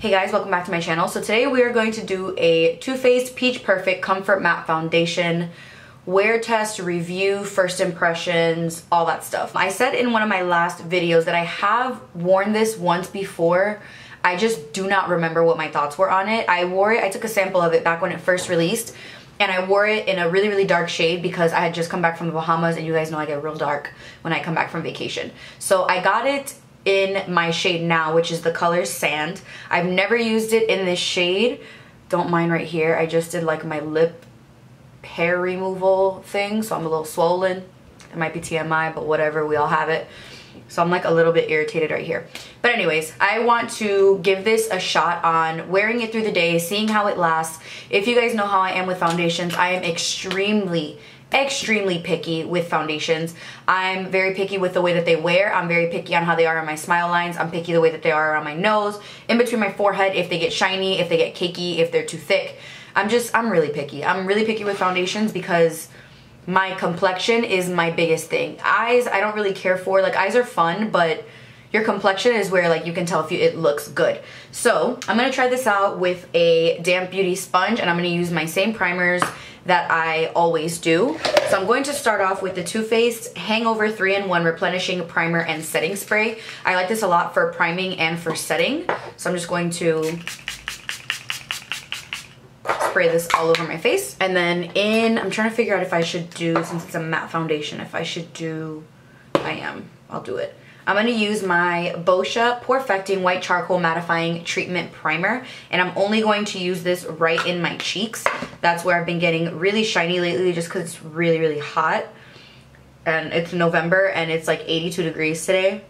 Hey guys, welcome back to my channel. So today we are going to do a Too Faced Peach Perfect Comfort Matte Foundation wear test, review, first impressions, all that stuff. I said in one of my last videos that I have worn this once before. I just do not remember what my thoughts were on it. I wore it, I took a sample of it back when it first released, and I wore it in a really, really dark shade because I had just come back from the Bahamas, and you guys know I get real dark when I come back from vacation. So I got it in my shade now, which is the color Sand. I've never used it in this shade. Don't mind right here. I just did like my lip hair removal thing, so I'm a little swollen. It might be TMI, but whatever, we all have it. So I'm like a little bit irritated right here. But anyways, I want to give this a shot on wearing it through the day, seeing how it lasts. If you guys know how I am with foundations, I am extremely picky with foundations. I'm very picky with the way that they wear. I'm very picky on how they are on my smile lines. I'm picky the way that they are around my nose, in between my forehead, if they get shiny, if they get cakey, if they're too thick. I'm really picky. I'm really picky with foundations because my complexion is my biggest thing. Eyes, I don't really care for. Like, eyes are fun, but your complexion is where like you can tell if it looks good. So I'm gonna try this out with a Damp Beauty sponge, and I'm gonna use my same primers that I always do. So I'm going to start off with the Too Faced Hangover 3-in-1 Replenishing Primer and Setting Spray. I like this a lot for priming and for setting. So I'm just going to spray this all over my face. And then I'm trying to figure out if I should do, since it's a matte foundation, if I should do, I'll do it. I'm going to use my Boscia Porefecting White Charcoal Mattifying Treatment Primer, and I'm only going to use this right in my cheeks. That's where I've been getting really shiny lately just because it's really, really hot. And it's November and it's like 82 degrees today.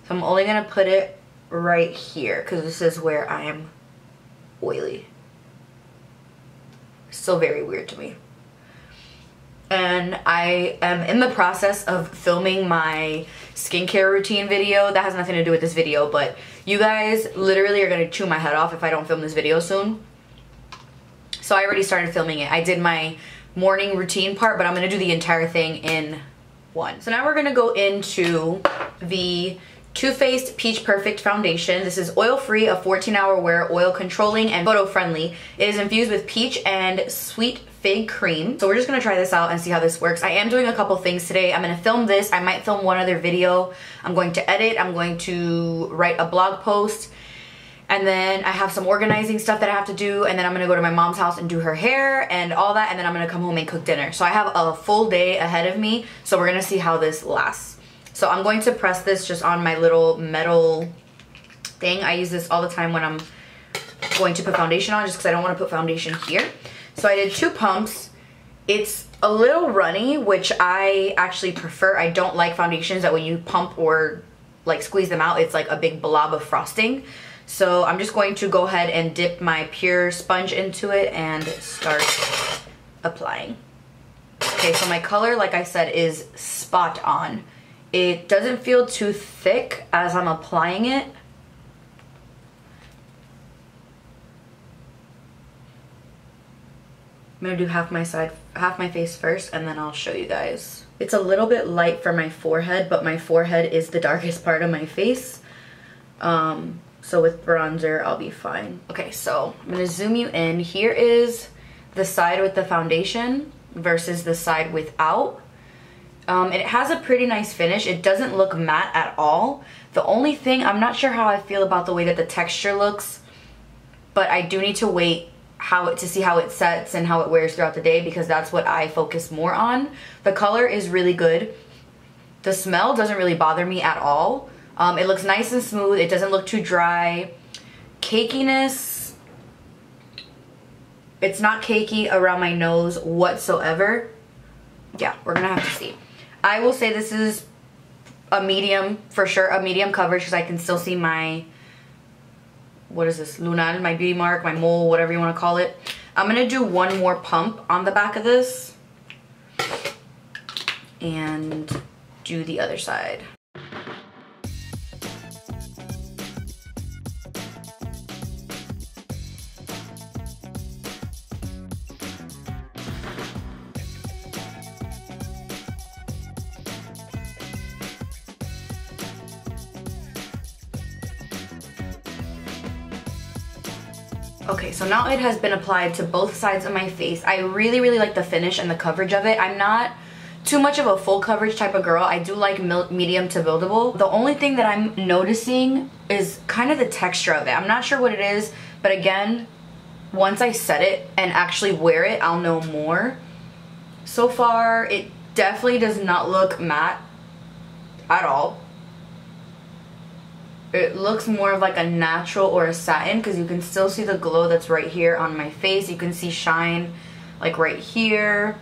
So I'm only going to put it right here because this is where I am oily. Still very weird to me. And I am in the process of filming my skincare routine video. That has nothing to do with this video, but you guys literally are gonna chew my head off if I don't film this video soon. So I already started filming it. I did my morning routine part, but I'm gonna do the entire thing in one. So now we're gonna go into the Too Faced Peach Perfect Foundation. This is oil-free, a 14-hour wear, oil controlling, and photo-friendly. It is infused with peach and sweet fig cream. So we're just gonna try this out and see how this works. I am doing a couple things today. I'm gonna film this. I might film one other video. I'm going to edit. I'm going to write a blog post. And then I have some organizing stuff that I have to do. And then I'm gonna go to my mom's house and do her hair and all that. And then I'm gonna come home and cook dinner. So I have a full day ahead of me. So we're gonna see how this lasts. So I'm going to press this just on my little metal thing. I use this all the time when I'm going to put foundation on, just because I don't want to put foundation here. So I did 2 pumps. It's a little runny, which I actually prefer. I don't like foundations that when you pump or like squeeze them out, it's like a big blob of frosting. So I'm just going to go ahead and dip my pure sponge into it and start applying. Okay, so my color, like I said, is spot on. It doesn't feel too thick as I'm applying it. I'm gonna do half my face first, and then I'll show you guys. It's a little bit light for my forehead, but my forehead is the darkest part of my face. So with bronzer, I'll be fine. Okay, so I'm gonna zoom you in. Here is the side with the foundation versus the side without. It has a pretty nice finish. It doesn't look matte at all. The only thing, I'm not sure how I feel about the way that the texture looks, but I do need to wait to see how it sets and how it wears throughout the day, because that's what I focus more on. The color is really good. The smell doesn't really bother me at all. It looks nice and smooth. It doesn't look too dry. Cakiness, it's not cakey around my nose whatsoever. Yeah, we're gonna have to see. I will say this is a medium, for sure, a medium coverage, because I can still see my, what is this, lunar, my beauty mark, my mole, whatever you want to call it. I'm going to do one more pump on the back of this and do the other side. Okay, so now it has been applied to both sides of my face. I really, really like the finish and the coverage of it. I'm not too much of a full coverage type of girl. I do like medium to buildable. The only thing that I'm noticing is kind of the texture of it. I'm not sure what it is, but again, once I set it and actually wear it, I'll know more. So far, it definitely does not look matte at all. It looks more of like a natural or a satin because you can still see the glow that's right here on my face. You can see shine like right here.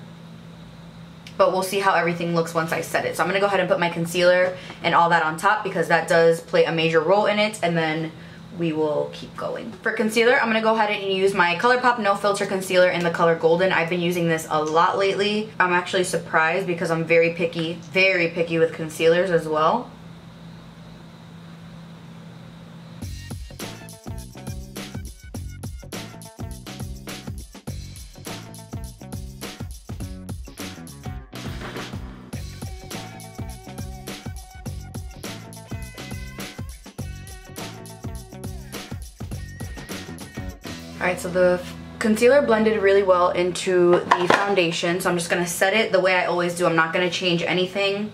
But we'll see how everything looks once I set it. So I'm going to go ahead and put my concealer and all that on top because that does play a major role in it. And then we will keep going. For concealer, I'm going to go ahead and use my ColourPop No Filter Concealer in the color Golden. I've been using this a lot lately. I'm actually surprised because I'm very picky with concealers as well. Alright, so the concealer blended really well into the foundation, so I'm just going to set it the way I always do. I'm not going to change anything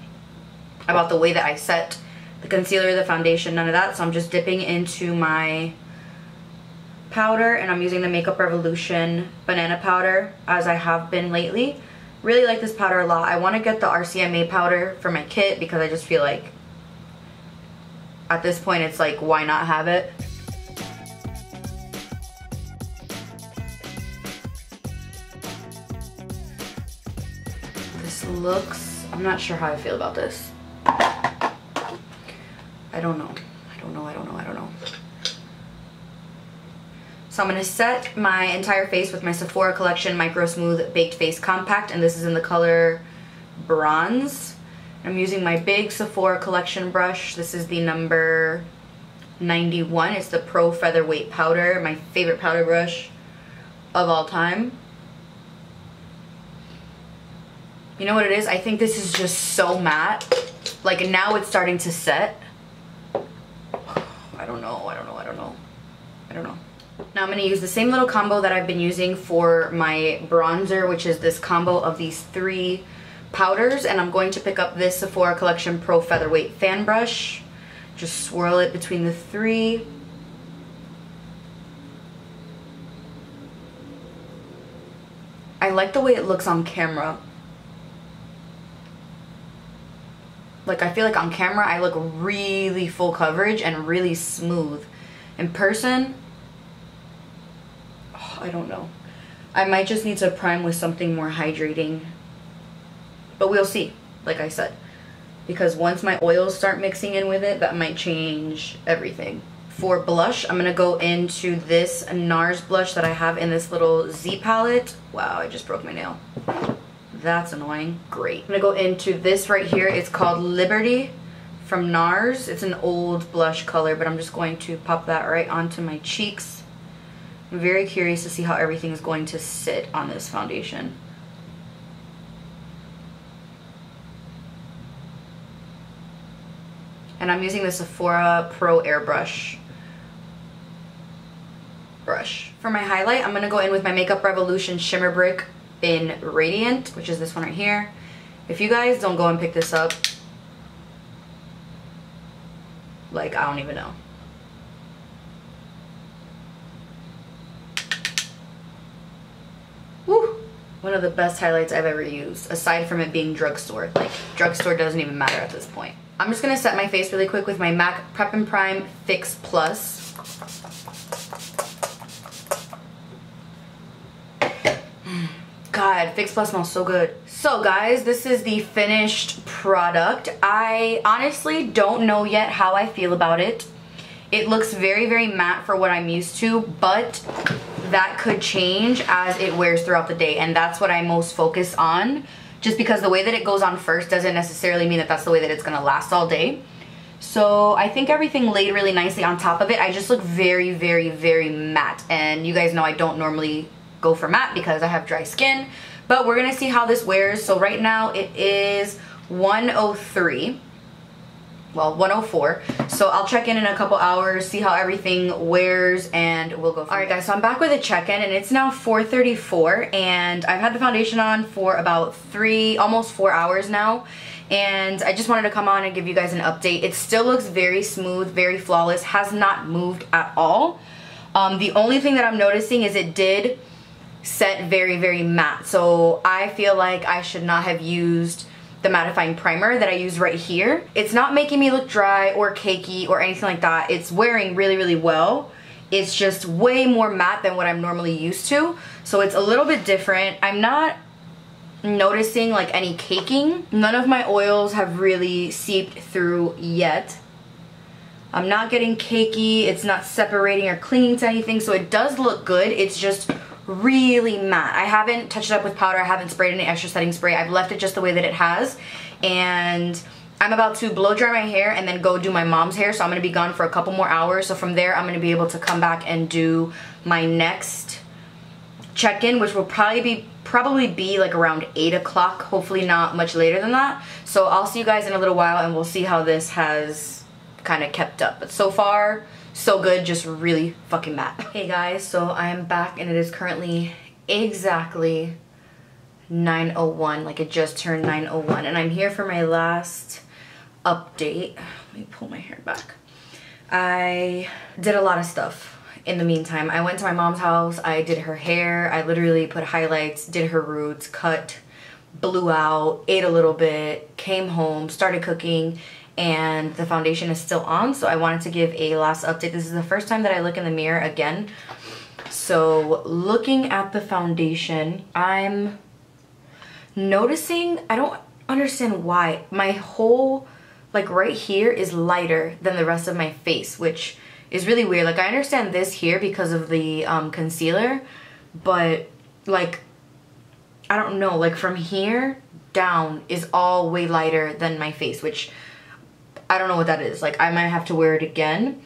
about the way that I set the concealer, the foundation, none of that. So I'm just dipping into my powder, and I'm using the Makeup Revolution banana powder as I have been lately. Really like this powder a lot. I want to get the RCMA powder for my kit because I just feel like at this point it's like, why not have it? Looks, I'm not sure how I feel about this. I don't know. So I'm going to set my entire face with my Sephora Collection Micro Smooth Baked Face Compact, and this is in the color Bronze. I'm using my big Sephora Collection brush. This is the number 91. It's the Pro Featherweight Powder, my favorite powder brush of all time. You know what it is? I think this is just so matte. Like now it's starting to set. I don't know. Now I'm going to use the same little combo that I've been using for my bronzer, which is this combo of these 3 powders. And I'm going to pick up this Sephora Collection Pro Featherweight Fan Brush. Just swirl it between the 3. I like the way it looks on camera. Like, I feel like on camera I look really full coverage and really smooth. In person, oh, I don't know. I might just need to prime with something more hydrating. But we'll see, like I said. Because once my oils start mixing in with it, that might change everything. For blush, I'm going to go into this NARS blush that I have in this little Z palette. Wow, I just broke my nail. That's annoying. Great. I'm gonna go into this right here. It's called Liberty from NARS. It's an old blush color, but I'm just going to pop that right onto my cheeks. I'm very curious to see how everything is going to sit on this foundation. And I'm using the Sephora Pro Airbrush brush. For my highlight, I'm gonna go in with my Makeup Revolution Shimmer Brick in Radiant, which is this one right here. If you guys don't go and pick this up, like, I don't even know. Woo! One of the best highlights I've ever used, aside from it being drugstore. Like, drugstore doesn't even matter at this point. I'm just gonna set my face really quick with my MAC Prep and Prime Fix Plus. God, Fix Plus smells so good. So guys, this is the finished product. I honestly don't know yet how I feel about it. It looks very, very matte for what I'm used to, but that could change as it wears throughout the day, and that's what I most focus on. Just because the way that it goes on first doesn't necessarily mean that that's the way that it's gonna last all day. So I think everything laid really nicely on top of it. I just look very, very, very matte, and you guys know I don't normally go for matte because I have dry skin, but we're gonna see how this wears. So right now it is 103 well, 1:04. So I'll check in a couple hours, see how everything wears, and we'll go from there. Alright guys, so I'm back with a check-in, and it's now 4:34, and I've had the foundation on for about almost 4 hours now. And I just wanted to come on and give you guys an update. It still looks very smooth, very flawless, has not moved at all. The only thing that I'm noticing is it did set very, very matte. So I feel like I should not have used the mattifying primer that I use right here. It's not making me look dry or cakey or anything like that. It's wearing really, really well. It's just way more matte than what I'm normally used to. So it's a little bit different. I'm not noticing like any caking. None of my oils have really seeped through yet. I'm not getting cakey. It's not separating or clinging to anything. So it does look good. It's just really matte. I haven't touched it up with powder. I haven't sprayed any extra setting spray. I've left it just the way that it has. And I'm about to blow dry my hair and then go do my mom's hair. So I'm going to be gone for a couple more hours. So from there, I'm going to be able to come back and do my next check-in, which will probably be like around 8 o'clock. Hopefully not much later than that. So I'll see you guys in a little while and we'll see how this has kind of kept up. But so far, so good, just really fucking matte. Hey guys, so I'm back and it is currently exactly 9:01, like it just turned 9:01, and I'm here for my last update. Let me pull my hair back. I did a lot of stuff in the meantime. I went to my mom's house, I did her hair, I literally put highlights, did her roots, cut, blew out, ate a little bit, came home, started cooking, and the foundation is still on. So I wanted to give a last update. This is the first time that I look in the mirror again. So looking at the foundation, I'm noticing, I don't understand why, my whole, like right here is lighter than the rest of my face, which is really weird. Like I understand this here because of the concealer, but like, I don't know, like from here down is all way lighter than my face, which I don't know what that is. Like I might have to wear it again.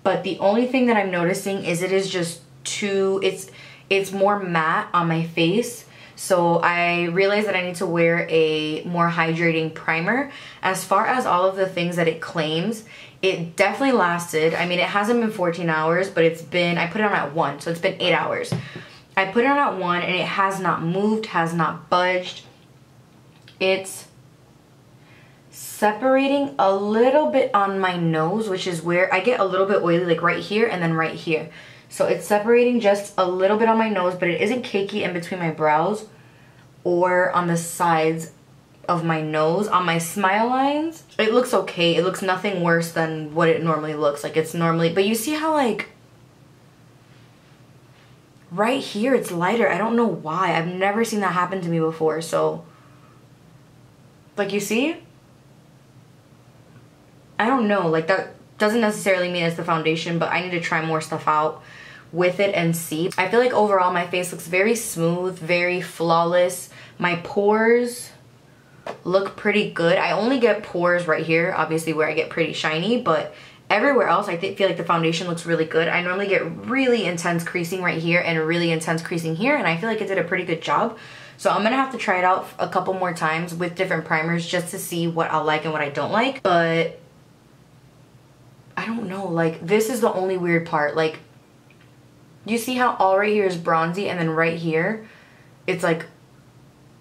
But the only thing that I'm noticing is it is just too, it's more matte on my face. So I realized that I need to wear a more hydrating primer. As far as all of the things that it claims, it definitely lasted. I mean, it hasn't been 14 hours, but it's been, I put it on at 1, so it's been 8 hours. I put it on at 1 and it has not moved, has not budged. It's separating a little bit on my nose, which is where I get a little bit oily, like right here and then right here. So it's separating just a little bit on my nose, but it isn't cakey in between my brows or on the sides of my nose. On my smile lines, it looks okay. It looks nothing worse than what it normally looks like. It's normally, but you see how like right here it's lighter. I don't know why. I've never seen that happen to me before. So like you see, I don't know, like that doesn't necessarily mean it's the foundation, but I need to try more stuff out with it and see. I feel like overall my face looks very smooth, very flawless. My pores look pretty good. I only get pores right here, obviously, where I get pretty shiny, but everywhere else I feel like the foundation looks really good. I normally get really intense creasing right here and really intense creasing here, and I feel like it did a pretty good job. So I'm gonna have to try it out a couple more times with different primers just to see what I like and what I don't like. But I don't know, like this is the only weird part. Like, you see how all right here is bronzy and then right here it's like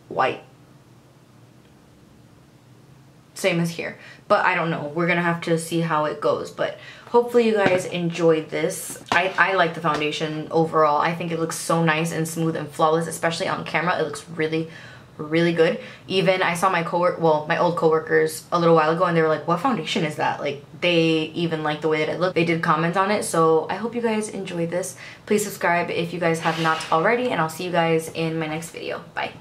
white. Same as here. But I don't know, we're gonna have to see how it goes. But hopefully you guys enjoyed this. I like the foundation overall. I think it looks so nice and smooth and flawless, especially on camera. It looks really, really good. Even I saw my my old coworkers a little while ago and they were like, what foundation is that? Like they even like the way that it looked. They did comment on it. So I hope you guys enjoyed this. Please subscribe if you guys have not already, and I'll see you guys in my next video. Bye.